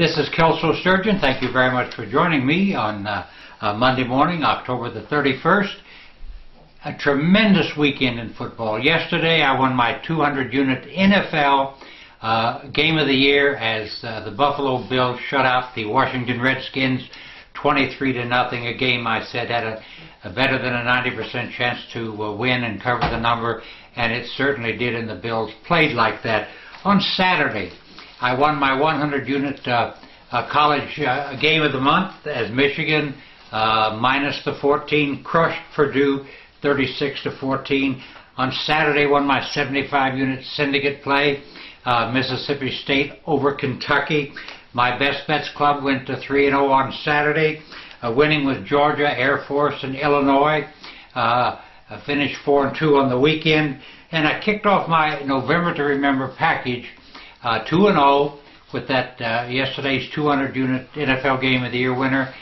This is Kelso Surgeon. Thank you very much for joining me on Monday morning, October the 31st. A tremendous weekend in football. Yesterday I won my 200-unit NFL Game of the Year as the Buffalo Bills shut out the Washington Redskins 23-0, a game I said had a better than a 90% chance to win and cover the number, and it certainly did, and the Bills played like that. On Saturday, I won my 100-unit college game of the month as Michigan, minus the 14, crushed Purdue 36-14. On Saturday, won my 75-unit syndicate play, Mississippi State over Kentucky. My Best Bets Club went to 3-0 on Saturday, winning with Georgia, Air Force, and Illinois. I finished 4-2 on the weekend, and I kicked off my November to Remember package 2-0 with that yesterday's 200-unit NFL Game of the Year winner,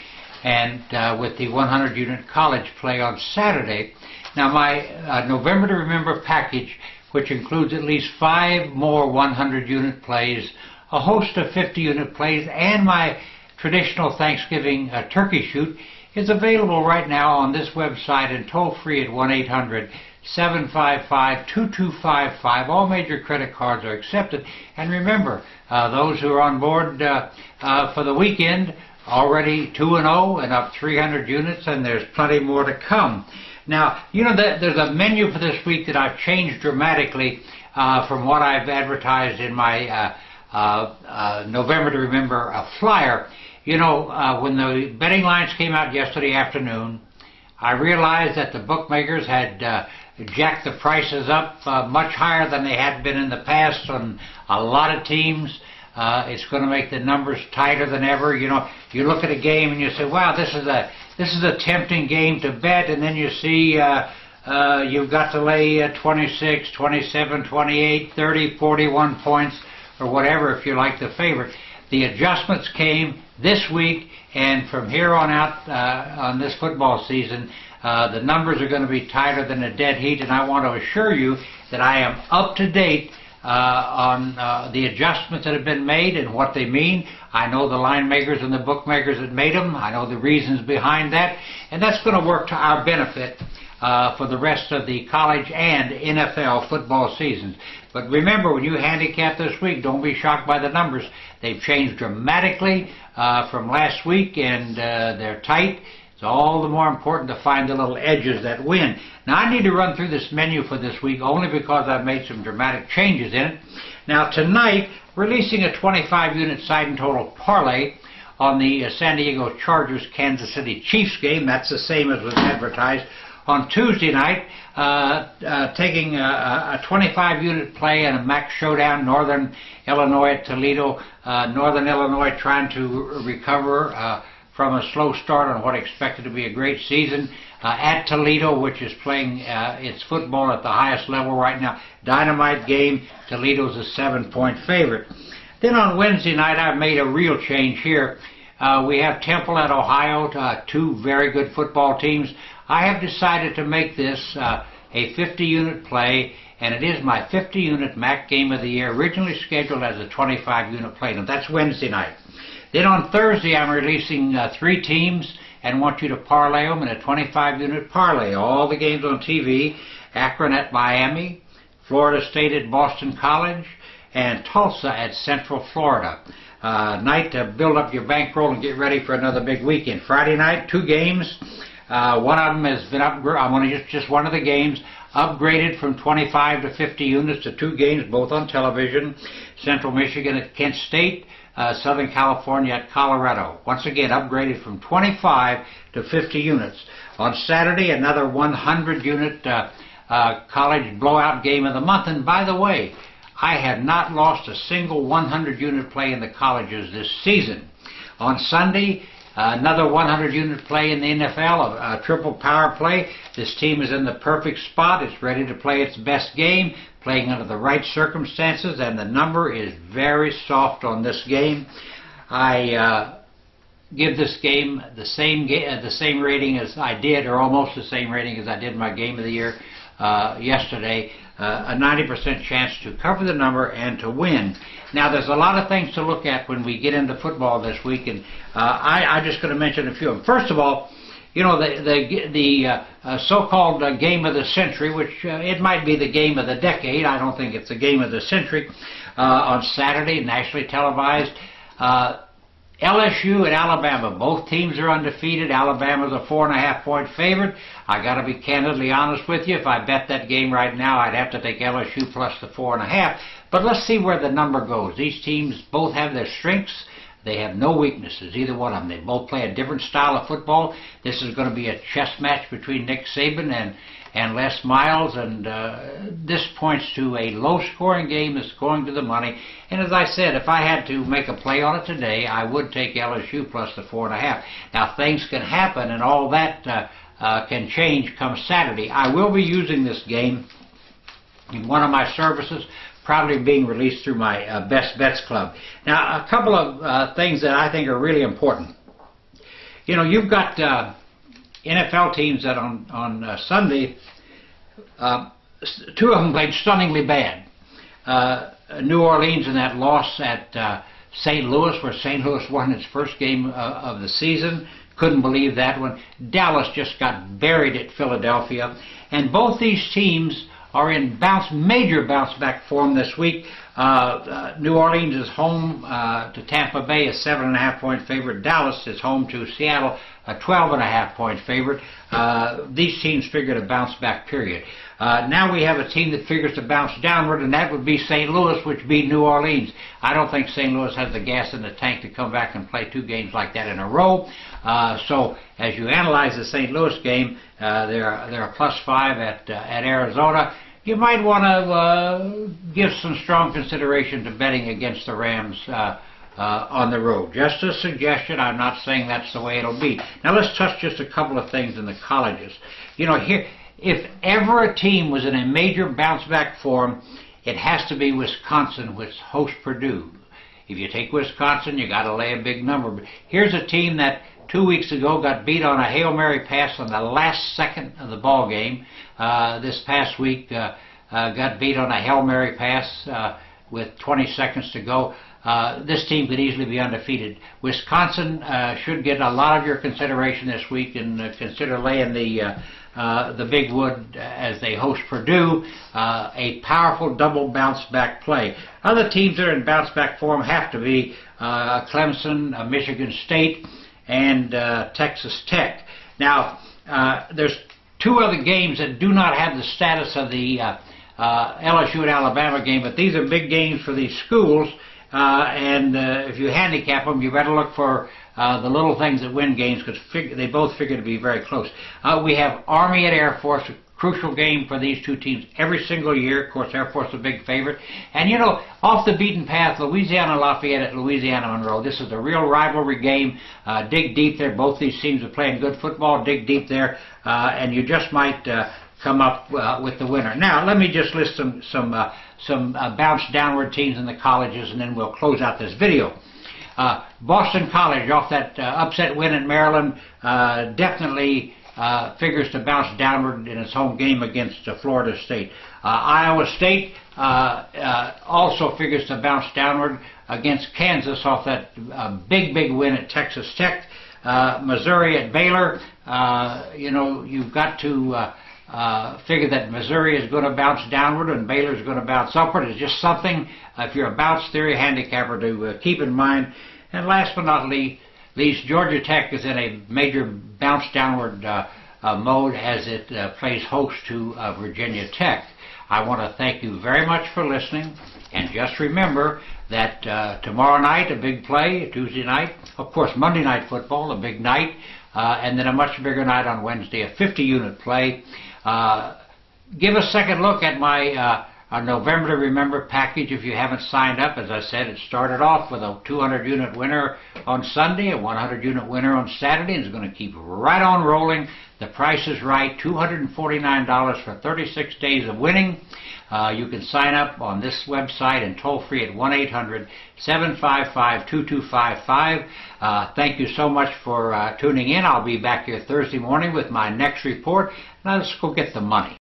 and with the 100-unit college play on Saturday. Now my November to Remember package, which includes at least 5 more 100-unit plays, a host of 50-unit plays, and my traditional Thanksgiving turkey shoot, is available right now on this website and toll-free at 1-800-755-2255. All major credit cards are accepted. And remember, those who are on board for the weekend, already 2-0 and up 300 units, and there's plenty more to come. Now, you know, there's a menu for this week that I've changed dramatically from what I've advertised in my November to Remember flyer. You know, when the betting lines came out yesterday afternoon, I realized that the bookmakers had jacked the prices up much higher than they had been in the past on a lot of teams. It's going to make the numbers tighter than ever. You know, you look at a game and you say, wow, this is a tempting game to bet, and then you see you've got to lay 26, 27, 28, 30, 41 points, or whatever if you like the favorite. The adjustments came this week, and from here on out on this football season, the numbers are going to be tighter than a dead heat, and I want to assure you that I am up to date on the adjustments that have been made and what they mean. I know the line makers and the bookmakers that made them. I know the reasons behind that, and that's going to work to our benefit for the rest of the college and NFL football seasons. But remember, when you handicap this week, don't be shocked by the numbers. They've changed dramatically from last week, and they're tight. It's all the more important to find the little edges that win. Now, I need to run through this menu for this week only because I've made some dramatic changes in it. Now, tonight, releasing a 25-unit side and total parlay on the San Diego Chargers-Kansas City Chiefs game. That's the same as was advertised. On Tuesday night, taking a 25-unit play in a MAC showdown, Northern Illinois at Toledo. Northern Illinois trying to recover from a slow start on what expected to be a great season. At Toledo, which is playing its football at the highest level right now. Dynamite game. Toledo's a 7-point favorite. Then on Wednesday night, I've made a real change here. We have Temple at Ohio, 2 very good football teams. I have decided to make this a 50-unit play, and it is my 50-unit MAC Game of the Year, originally scheduled as a 25-unit play. Now, that's Wednesday night. Then on Thursday, I'm releasing 3 teams and want you to parlay them in a 25-unit parlay. All the games on TV: Akron at Miami, Florida State at Boston College, and Tulsa at Central Florida. Night to build up your bankroll and get ready for another big weekend. Friday night, 2 games. One of them has been upgraded. I want to just one of the games upgraded from 25 to 50 units to 2 games, both on television. Central Michigan at Kent State, Southern California at Colorado. Once again, upgraded from 25 to 50 units. On Saturday, another 100-unit college blowout game of the month. And by the way, I have not lost a single 100-unit play in the colleges this season. On Sunday, another 100-unit play in the NFL, a triple power play. This team is in the perfect spot. It's ready to play its best game, playing under the right circumstances, and the number is very soft on this game. I give this game the same rating as I did, or almost the same rating as I did my Game of the Year yesterday. A 90% chance to cover the number and to win. Now, there's a lot of things to look at when we get into football this week, and I'm just going to mention a few of them. First of all, you know, the so-called game of the century, which it might be the game of the decade. I don't think it's the game of the century. On Saturday, nationally televised. LSU and Alabama, both teams are undefeated. Alabama's a 4.5-point favorite. I got to be candidly honest with you. If I bet that game right now, I'd have to take LSU plus the 4.5. But let's see where the number goes. These teams both have their strengths. They have no weaknesses, either one of them. They both play a different style of football. This is going to be a chess match between Nick Saban and Les Miles, and this points to a low-scoring game that's going to the money. And as I said, if I had to make a play on it today, I would take LSU plus the 4.5. Now, things can happen, and all that can change come Saturday. I will be using this game in one of my services, probably being released through my Best Bets Club. Now, a couple of things that I think are really important. You know, you've got NFL teams that on Sunday, two of them played stunningly bad. New Orleans in that loss at St. Louis, where St. Louis won its first game of the season. Couldn't believe that one. Dallas just got buried at Philadelphia. And both these teams are in major bounce-back form this week. New Orleans is home to Tampa Bay, a 7.5-point favorite. Dallas is home to Seattle, a 12.5-point favorite. These teams figure to bounce back, period. Now we have a team that figures to bounce downward, and that would be St. Louis, which beat New Orleans. I don't think St. Louis has the gas in the tank to come back and play two games like that in a row. So as you analyze the St. Louis game, they're a +5 at Arizona. You might want to give some strong consideration to betting against the Rams on the road. Just a suggestion. I'm not saying that's the way it'll be. Now let's touch just a couple of things in the colleges. You know, here, if ever a team was in a major bounce-back form, it has to be Wisconsin, which hosts Purdue. If you take Wisconsin, you got to lay a big number. But here's a team that 2 weeks ago got beat on a Hail Mary pass on the last second of the ball game. This past week got beat on a Hail Mary pass with 20 seconds to go. This team could easily be undefeated. Wisconsin should get a lot of your consideration this week, and consider laying the big wood as they host Purdue. A powerful double bounce-back play. Other teams that are in bounce-back form have to be Clemson, Michigan State, and Texas Tech. Now, there's two other games that do not have the status of the LSU and Alabama game, but these are big games for these schools, and if you handicap them, you better look for the little things that win games, because they both figure to be very close. We have Army at Air Force, a crucial game for these two teams every single year. Of course, Air Force is a big favorite. And, you know, off the beaten path, Louisiana Lafayette at Louisiana Monroe. This is a real rivalry game. Dig deep there. Both these teams are playing good football. Dig deep there, and you just might come up with the winner. Now, let me just list some bounce downward teams in the colleges, and then we'll close out this video. Boston College, off that upset win at Maryland, definitely figures to bounce downward in its home game against Florida State. Iowa State also figures to bounce downward against Kansas off that big win at Texas Tech. Missouri at Baylor, you know, you've got to figure that Missouri is going to bounce downward and Baylor is going to bounce upward. It's just something, if you're a bounce theory handicapper, to keep in mind. And last but not least, Georgia Tech is in a major bounce downward mode as it plays host to Virginia Tech. I want to thank you very much for listening, and just remember that tomorrow night, a big play, Tuesday night, of course Monday Night Football, a big night, and then a much bigger night on Wednesday, a 50-unit play. Give a second look at my November to Remember package if you haven't signed up. As I said, it started off with a 200-unit winner on Sunday, a 100-unit winner on Saturday, and it's going to keep right on rolling. The price is right, $249 for 36 days of winning. You can sign up on this website and toll free at 1-800-755-2255. Thank you so much for tuning in. I'll be back here Thursday morning with my next report. Now let's go get the money.